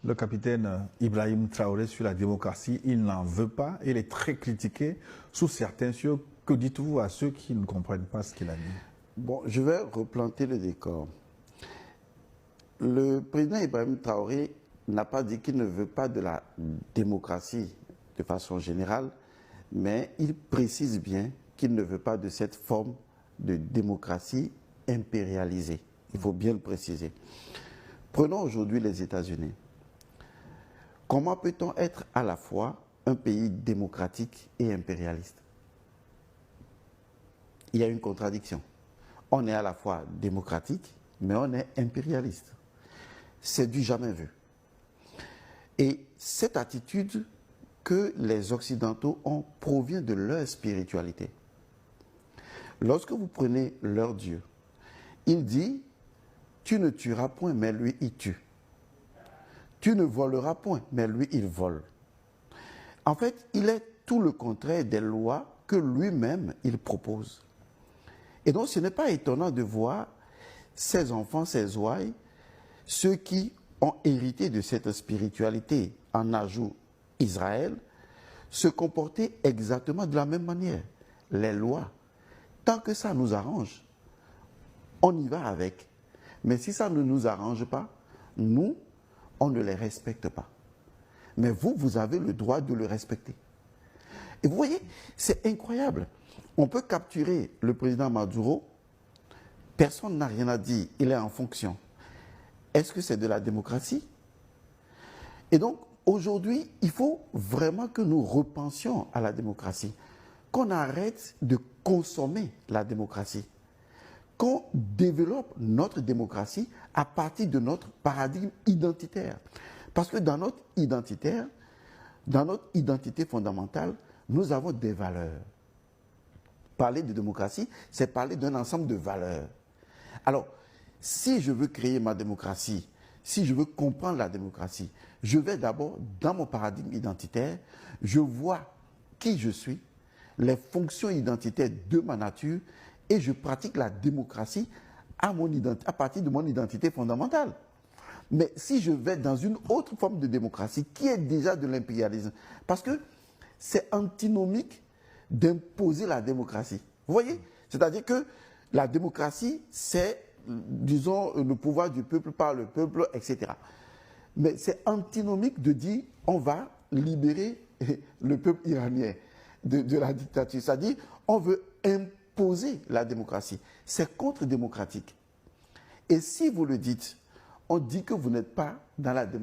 Le capitaine Ibrahim Traoré sur la démocratie, il n'en veut pas. Il est très critiqué sous certains cieux. Que dites-vous à ceux qui ne comprennent pas ce qu'il a dit? Bon, je vais replanter le décor. Le président Ibrahim Traoré n'a pas dit qu'il ne veut pas de la démocratie de façon générale, mais il précise bien qu'il ne veut pas de cette forme de démocratie impérialisée. Il faut bien le préciser. Prenons aujourd'hui les États-Unis. Comment peut-on être à la fois un pays démocratique et impérialiste? Il y a une contradiction. On est à la fois démocratique, mais on est impérialiste. C'est du jamais vu. Et cette attitude que les Occidentaux ont provient de leur spiritualité. Lorsque vous prenez leur Dieu, il dit « Tu ne tueras point, mais lui, il tue. Tu ne voleras point, mais lui, il vole. » En fait, il est tout le contraire des lois que lui-même, il propose. Et donc, ce n'est pas étonnant de voir ses enfants, ses ouailles, ceux qui ont hérité de cette spiritualité, en ajout Israël, se comporter exactement de la même manière. Les lois, tant que ça nous arrange, on y va avec. Mais si ça ne nous arrange pas, nous, on ne les respecte pas. Mais vous, vous avez le droit de le respecter. Et vous voyez, c'est incroyable. On peut capturer le président Maduro, personne n'a rien à dire, il est en fonction. Est-ce que c'est de la démocratie? Et donc, aujourd'hui, il faut vraiment que nous repensions à la démocratie, qu'on arrête de consommer la démocratie, qu'on développe notre démocratie à partir de notre paradigme identitaire. Parce que dans notre identité fondamentale, nous avons des valeurs. Parler de démocratie, c'est parler d'un ensemble de valeurs. Alors, si je veux créer ma démocratie, si je veux comprendre la démocratie, je vais d'abord, dans mon paradigme identitaire, je vois qui je suis, les fonctions identitaires de ma nature, et je pratique la démocratie à partir de mon identité fondamentale. Mais si je vais dans une autre forme de démocratie, qui est déjà de l'impérialisme, parce que c'est antinomique d'imposer la démocratie. Vous voyez? C'est-à-dire que la démocratie, c'est, disons, le pouvoir du peuple par le peuple, etc. Mais c'est antinomique de dire on va libérer le peuple iranien de la dictature. C'est-à-dire on veut imposer la démocratie. C'est contre-démocratique. Et si vous le dites, on dit que vous n'êtes pas dans la démocratie.